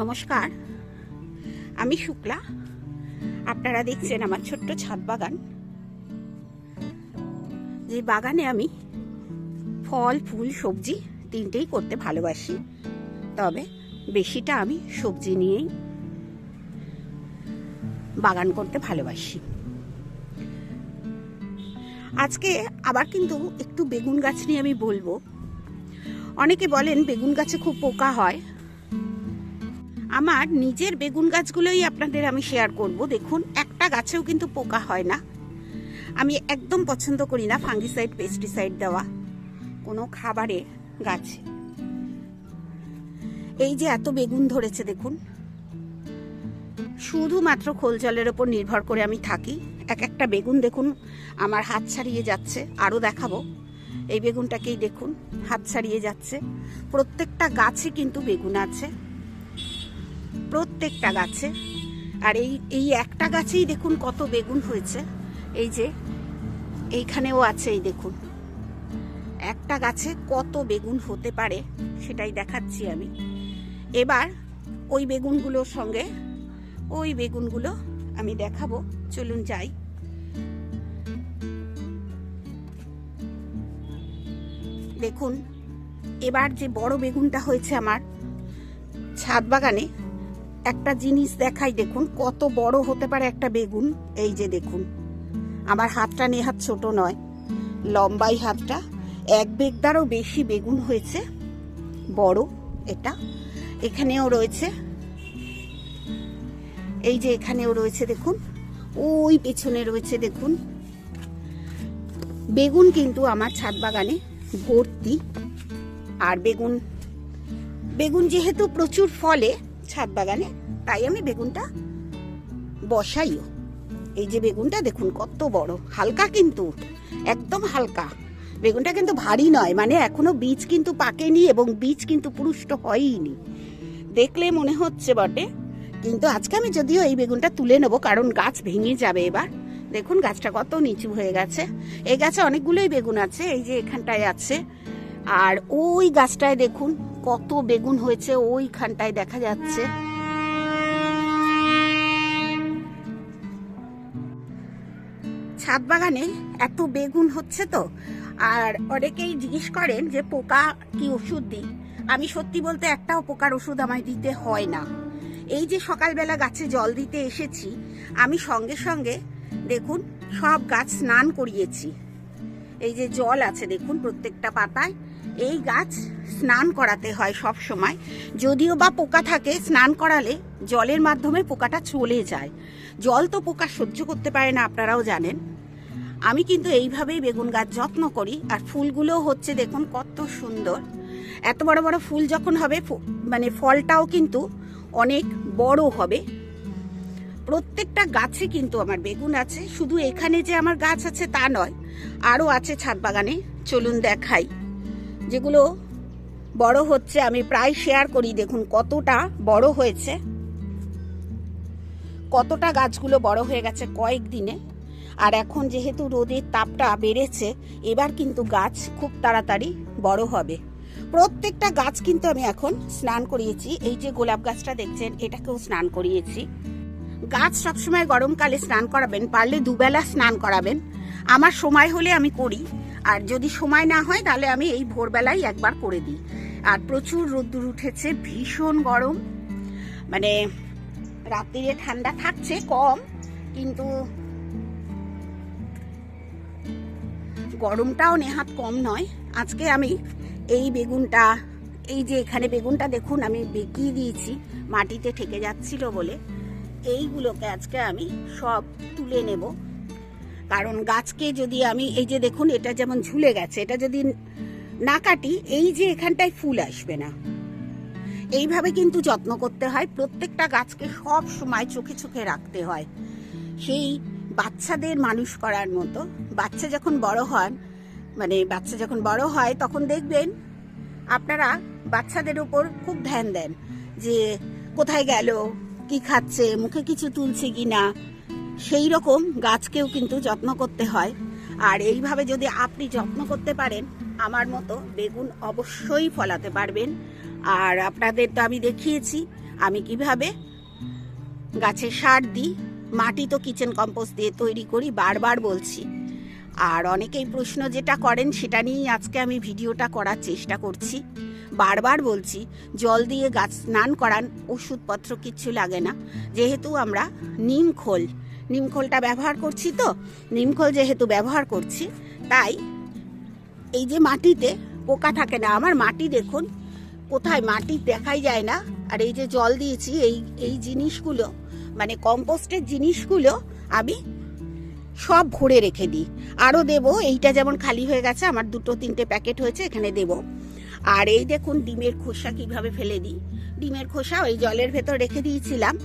নমস্কার, আমি শুক্লা। আপনারা দেখছেন আমার ছোট্ট ছাদ বাগান। যে বাগানে আমি ফল, ফুল, সবজি তিনটেই করতে ভালোবাসি, তবে বেশিটা আমি সবজি নিয়েই বাগান করতে ভালোবাসি। আজকে আবার কিন্তু একটু বেগুন গাছ নিয়ে আমি বলবো। অনেকে বলেন বেগুন গাছে খুব পোকা হয়। আমার নিজের বেগুন গাছগুলোই আপনাদের আমি শেয়ার করব। দেখুন, একটা গাছেও কিন্তু পোকা হয় না। আমি একদম পছন্দ করি না ফাঙ্গিসাইড, পেস্টিসাইড দেওয়া কোনো খাবারে গাছে। এই যে এত বেগুন ধরেছে দেখুন, শুধুমাত্র খোল জলের ওপর নির্ভর করে আমি থাকি। এক একটা বেগুন দেখুন আমার হাত ছাড়িয়ে যাচ্ছে। আরও দেখাবো, এই বেগুনটাকেই দেখুন হাত ছাড়িয়ে যাচ্ছে। প্রত্যেকটা গাছে কিন্তু বেগুন আছে, প্রত্যেকটা গাছে। আর এই একটা গাছেই দেখুন কত বেগুন হয়েছে। এই যে এইখানেও আছে, এই দেখুন একটা গাছে কত বেগুন হতে পারে সেটাই দেখাচ্ছি আমি। এবার ওই বেগুনগুলোর সঙ্গে ওই বেগুনগুলো আমি দেখাবো। চলুন যাই। দেখুন এবার যে বড় বেগুনটা হয়েছে আমার ছাদ বাগানে, একটা জিনিস দেখাই, দেখুন কত বড় হতে পারে একটা বেগুন। এই যে দেখুন, আমার হাতটা নেহাত ছোট নয়, লম্বাই হাতটা। এক বেগদারও বেশি বেগুন হয়েছে, বড় এটা। এখানেও রয়েছে, এই যে এখানেও রয়েছে দেখুন, ওই পেছনে রয়েছে দেখুন। বেগুন কিন্তু আমার ছাদ বাগানে ভর্তি। আর বেগুন যেহেতু প্রচুর ফলে ছাদ বাগানে, তাই আমি বেগুনটা বসাইও। এই যে বেগুনটা দেখুন কত বড়, হালকা কিন্তু, একদম হালকা। বেগুনটা কিন্তু ভারী নয়, মানে এখনো বীজ কিন্তু পাকেনি এবং বীজ কিন্তু পুষ্ট হয়নি, দেখলে মনে হচ্ছে বটে। কিন্তু আজকে আমি যদিও এই বেগুনটা তুলে নেবো, কারণ গাছ ভেঙে যাবে এবার। দেখুন গাছটা কত নিচু হয়ে গেছে। এই গাছে অনেকগুলোই বেগুন আছে, এই যে এখানটায় আছে। আর ওই গাছটায় দেখুন কত বেগুন হয়েছে, ওইখানটায় দেখা যাচ্ছে। ছাদ বাগানে এত বেগুন হচ্ছে তো, আর অনেকেই জিজ্ঞেস করেন যে পোকা কি ওষুধ দিই। আমি সত্যি বলতে একটাও পোকার ওষুধ আমায় দিতে হয় না। এই যে সকালবেলা গাছে জল দিতে এসেছি, আমি সঙ্গে সঙ্গে দেখুন সব গাছ স্নান করিয়েছি। এই যে জল আছে দেখুন প্রত্যেকটা পাতায়। এই গাছ স্নান করাতে হয় সব সময়। যদিও বা পোকা থাকে, স্নান করালে জলের মাধ্যমে পোকাটা চলে যায়। জল তো পোকা সহ্য করতে পারে না, আপনারাও জানেন। আমি কিন্তু এইভাবেই বেগুন গাছ যত্ন করি। আর ফুলগুলো হচ্ছে দেখুন কত সুন্দর। এত বড় বড় ফুল যখন হবে, মানে ফলটাও কিন্তু অনেক বড় হবে। প্রত্যেকটা গাছে কিন্তু আমার বেগুন আছে। শুধু এখানে যে আমার গাছ আছে তা নয়, আরও আছে ছাদ বাগানে। চলুন দেখাই। যেগুলো বড় হচ্ছে আমি প্রায় শেয়ার করি। দেখুন কতটা বড় হয়েছে, কতটা গাছগুলো বড় হয়ে গেছে কয়েকদিনে। আর এখন যেহেতু রোদের তাপটা বেড়েছে, এবার কিন্তু গাছ খুব তাড়াতাড়ি বড় হবে। প্রত্যেকটা গাছ কিন্তু আমি এখন স্নান করিয়েছি। এই যে গোলাপ গাছটা দেখছেন, এটাকেও স্নান করিয়েছি। গাছ সবসময় গরমকালে স্নান করাবেন, পারলে দুবেলা স্নান করাবেন। আমার সময় হলে আমি করি, আর যদি সময় না হয় তাহলে আমি এই ভোরবেলায় একবার করে দিই। আর প্রচুর রোদ্দুর উঠেছে, ভীষণ গরম। মানে রাত্রিরে ঠান্ডা থাকছে কম, কিন্তু গরমটাও নেহাত কম নয়। আজকে আমি এই বেগুনটা, এই যে এখানে বেগুনটা দেখুন আমি বেঁকিয়ে দিয়েছি, মাটিতে ঠেকে যাচ্ছিল বলে। এইগুলোকে আজকে আমি সব তুলে নেব, কারণ গাছকে যদি আমি, এই যে দেখুন এটা যেমন ঝুলে গেছে, এটা যদি না কাটি, এই যে এখানটায় ফুল আসবে না। এইভাবে কিন্তু যত্ন করতে হয়। প্রত্যেকটা গাছকে সব সময় চোখে চোখে রাখতে হয়, সেই বাচ্চাদের মানুষ করার মতো। বাচ্চা যখন বড় হয় তখন দেখবেন আপনারা বাচ্চাদের উপর খুব ধ্যান দেন, যে কোথায় গেল, কি খাচ্ছে, মুখে কিছু তুলছে কিনা। সেই রকম গাছকেও কিন্তু যত্ন করতে হয়। আর এইভাবে যদি আপনি যত্ন করতে পারেন, আমার মতো বেগুন অবশ্যই ফলাতে পারবেন। আর আপনাদের তো আমি দেখিয়েছি আমি কিভাবে গাছে সার দিই, মাটি তো কিচেন কম্পোস্ট দিয়ে তৈরি করি, বারবার বলছি। আর অনেকেই প্রশ্ন যেটা করেন সেটা নিয়েই আজকে আমি ভিডিওটা করার চেষ্টা করছি। বারবার বলছি, জল দিয়ে গাছ স্নান করান, ওষুধপত্র কিচ্ছু লাগে না। যেহেতু আমরা নিমখোলটা ব্যবহার করছি, তো নিমখোল যেহেতু ব্যবহার করছি, তাই এই যে মাটিতে পোকা থাকে না। আমার মাটি দেখুন, কোথায় মাটি দেখাই যায় না। আর এই যে জল দিয়েছি, এই জিনিসগুলো মানে কম্পোস্টের জিনিসগুলো আমি সব ভরে রেখে দিই। আরও দেবো, এইটা যেমন খালি হয়ে গেছে, আমার 2-3টে প্যাকেট হয়েছে, এখানে দেব। আর এই দেখুন ডিমের খোসা কিভাবে ফেলে দিই। ডিমের খোসা ওই জলের ভেতর রেখে দিয়েছিলাম,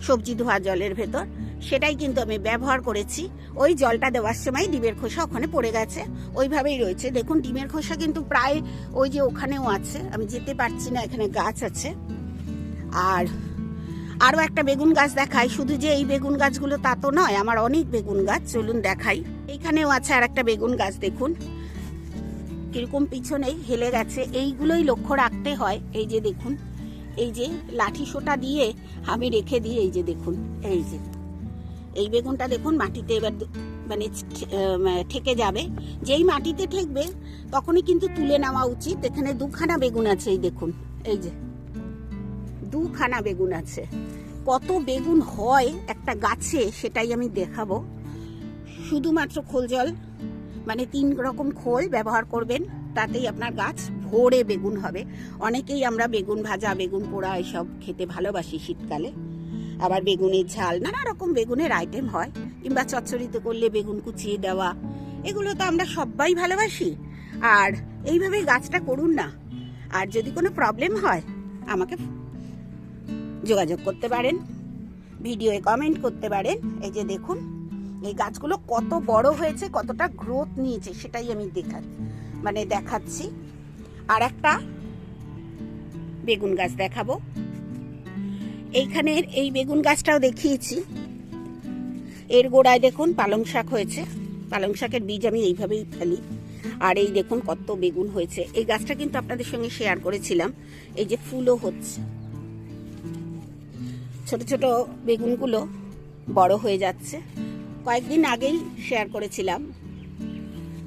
সবজি ধোয়া জলের ভেতর, সেটাই কিন্তু আমি ব্যবহার করেছি। ওই জলটা দেওয়ার সময় ডিমের খোসা ওখানে পড়ে গেছে, ওইভাবেই রয়েছে। দেখুন ডিমের খোসা কিন্তু প্রায় ওই যে ওখানেও আছে, আমি যেতে পারছি না, এখানে গাছ আছে। আর আরও একটা বেগুন গাছ দেখাই। শুধু যে এই বেগুন গাছগুলো তা তো নয়, আমার অনেক বেগুন গাছ, চলুন দেখাই। এইখানেও আছে আর একটা বেগুন গাছ, দেখুন কিরকম পিছনেই হেলে গেছে। এইগুলোই লক্ষ্য রাখতে হয়। এই যে দেখুন, এই যে লাঠি সোটা দিয়ে আমি রেখে দিই। এই যে দেখুন, এই যে এই বেগুনটা দেখুন মাটিতে এবার মানে ঠেকে যাবে। যেই মাটিতে ঠেকবে তখনই কিন্তু তুলে নেওয়া উচিত। এখানে 2খানা বেগুন আছে, এই দেখুন, এই যে 2খানা বেগুন আছে। কত বেগুন হয় একটা গাছে সেটাই আমি দেখাবো। শুধুমাত্র খোল জল মানে 3 রকম খোল ব্যবহার করবেন, তাতেই আপনার গাছ ভরে বেগুন হবে। অনেকেই আমরা বেগুন ভাজা, বেগুন পোড়া এসব খেতে ভালোবাসি শীতকালে। আবার বেগুনের ঝাল, নানা রকম বেগুনের আইটেম হয়, কিংবা চচ্চড়িতে করলে বেগুন কুচিয়ে দেওয়া, এগুলো তো আমরা সবাই ভালোবাসি। আর এইভাবেই গাছটা করুন না। আর যদি কোনো প্রবলেম হয় আমাকে যোগাযোগ করতে পারেন, ভিডিওয়ে কমেন্ট করতে পারেন। এই যে দেখুন এই গাছগুলো কত বড় হয়েছে, কতটা গ্রোথ নিয়েছে, সেটাই আমি দেখাচ্ছি। আর একটা বেগুন গাছ দেখাবো। এইখানের এই বেগুন গাছটাও দেখিয়েছি। এর গোড়ায় দেখুন পালং শাক হয়েছে। পালং শাকের বীজ আমি এইভাবেই ফেলি। আর এই দেখুন কত বেগুন হয়েছে। এই গাছটা কিন্তু আপনাদের সঙ্গে শেয়ার করেছিলাম। এই যে ফুলও হচ্ছে, ছোট ছোট বেগুনগুলো বড় হয়ে যাচ্ছে। কয়েকদিন আগেই শেয়ার করেছিলাম।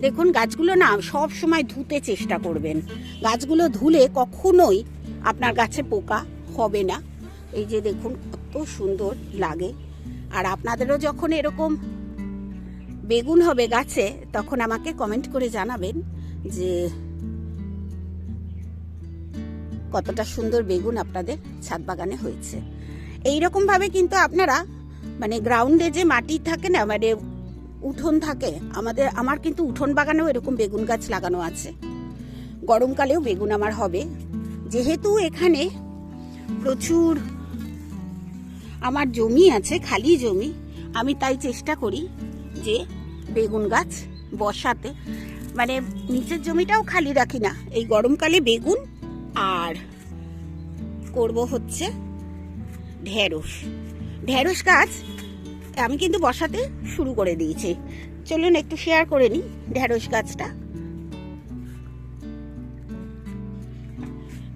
দেখুন গাছগুলো না সব সময় ধুতে চেষ্টা করবেন। গাছগুলো ধুলে কখনোই আপনার গাছে পোকা হবে না। এই যে দেখুন কত সুন্দর লাগে। আর আপনাদেরও যখন এরকম বেগুন হবে গাছে, তখন আমাকে কমেন্ট করে জানাবেন যে কতটা সুন্দর বেগুন আপনাদের ছাদ বাগানে হয়েছে। এইরকম ভাবে কিন্তু আপনারা মানে গ্রাউন্ডে যে মাটি থাকে না, মানে উঠোন থাকে আমার কিন্তু উঠোন বাগানেও এরকম বেগুন গাছ লাগানো আছে। গরমকালেও বেগুন আমার হবে। যেহেতু এখানে প্রচুর আমার জমি আছে, খালি জমি, আমি তাই চেষ্টা করি যে বেগুন গাছ বসাতে। মানে নিচের জমিটাও খালি রাখি না। এই গরমকালে বেগুন আর করব হচ্ছে ঢেঁড়স গাছ আমি কিন্তু বসাতে শুরু করে দিয়েছি। চলুন একটু শেয়ার করে নিই ঢেঁড়স গাছটা।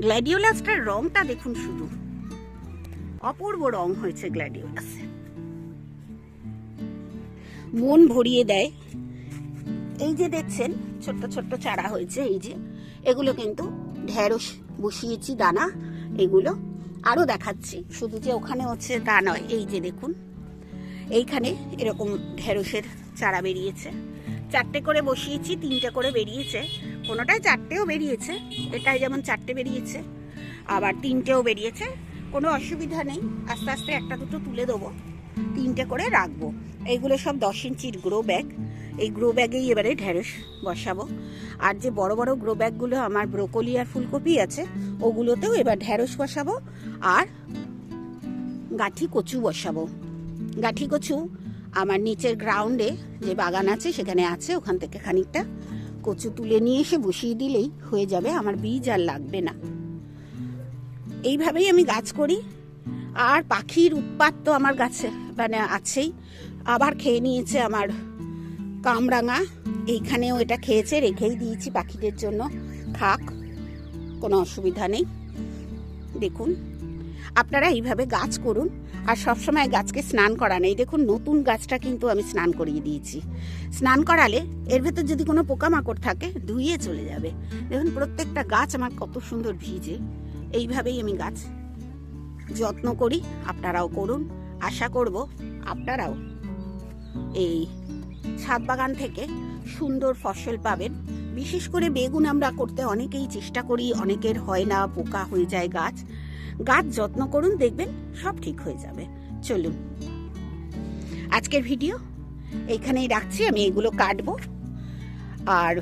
গ্ল্যাডিওলাসটার রংটা দেখুন, শুধু অপূর্ব রং হয়েছে গ্ল্যাডিওলাসে, মন ভরিয়ে দেয়। এই যে দেখছেন ছোট্ট ছোট্ট চারা হয়েছে, এই যে এগুলো কিন্তু ঢেঁড়স বসিয়েছি দানা। এগুলো আরো দেখাচ্ছি, শুধু যে ওখানে হচ্ছে তা নয়। এই যে দেখুন এইখানে এরকম ঢেঁড়সের চারা বেরিয়েছে। 4টে করে বসিয়েছি, 3টে করে বেরিয়েছে। কোনোটায় 4টেও বেরিয়েছে, এটাই যেমন 4টে বেরিয়েছে, আবার 3টেও বেরিয়েছে। কোনো অসুবিধা নেই, আস্তে আস্তে 1-2 তুলে দেবো, 3টে করে রাখবো। এইগুলো সব 10 ইঞ্চির গ্রো ব্যাগ। এই গ্রো ব্যাগেই এবারে ঢেঁড়স বসাবো। আর যে বড় বড় গ্রো ব্যাগগুলো আমার ব্রোকলি আর ফুলকপি আছে, ওগুলোতেও এবার ঢেঁড়স বসাবো আর গাঠি কচু বসাবো। গাঠি কচু আমার নিচের গ্রাউন্ডে যে বাগান আছে সেখানে আছে, ওখান থেকে খানিকটা কচু তুলে নিয়ে এসে বসিয়ে দিলেই হয়ে যাবে, আমার বীজ আর লাগবে না। এইভাবেই আমি গাছ করি। আর পাখির উৎপাত তো আমার গাছে মানে আছেই। আবার খেয়ে নিয়েছে আমার কামরাঙা, এইখানেও এটা খেয়েছে, রেখেই দিয়েছি পাখিদের জন্য, খাক, কোনো অসুবিধা নেই। দেখুন আপনারা এইভাবে গাছ করুন আর সবসময় গাছকে স্নান করান। এই দেখুন নতুন গাছটা কিন্তু আমি স্নান করিয়ে দিয়েছি। স্নান করালে এর ভেতর যদি কোনো পোকামাকড় থাকে ধুয়ে চলে যাবে। দেখুন প্রত্যেকটা গাছ আমার কত সুন্দর ভিজে। এইভাবেই আমি গাছ যত্ন করি, আপনারাও করুন। আশা করব আপনারাও এই ছাদ বাগান থেকে সুন্দর ফসল পাবেন। বিশেষ করে বেগুন আমরা করতে অনেকেই চেষ্টা করি, অনেকের হয় না, পোকা হয়ে যায় গাছ। গাছ যত্ন করুন, দেখবেন সব ঠিক হয়ে যাবে। চলুন আজকের ভিডিও এইখানেই রাখছি, আমি এগুলো কাটবো। আর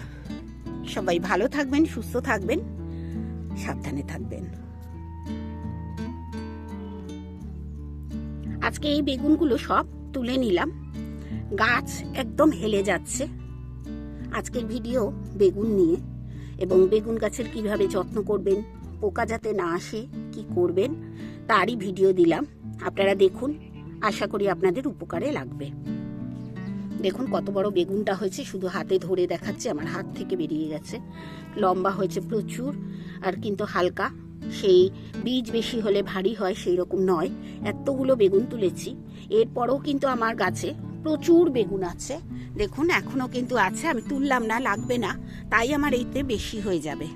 সবাই ভালো থাকবেন, সুস্থ থাকবেন, সাবধানে থাকবেন। আজকে এই বেগুনগুলো সব তুলে নিলাম, গাছ একদম হেলে যাচ্ছে। আজকের ভিডিও বেগুন নিয়ে, এবং বেগুন গাছের কিভাবে যত্ন করবেন, পোকা যাতে না আসে কি করবেন তারই ভিডিও দিলাম। আপনারা দেখুন, আশা করি আপনাদের উপকারে লাগবে। দেখুন কত বড় বেগুনটা হয়েছে, শুধু হাতে ধরে দেখাচ্ছে, আমার হাত থেকে বেরিয়ে গেছে। লম্বা হয়েছে প্রচুর, আর কিন্তু হালকা, সেই বীজ বেশি হলে ভারী হয় সেই রকম নয়। এতগুলো বেগুন তুলেছি, এরপরও কিন্তু আমার গাছে প্রচুর বেগুন আছে। দেখুন এখনো কিন্তু আছে, আমি তুললাম না, লাগবে না, তাই আমার এইতে বেশি হয়ে যাবে।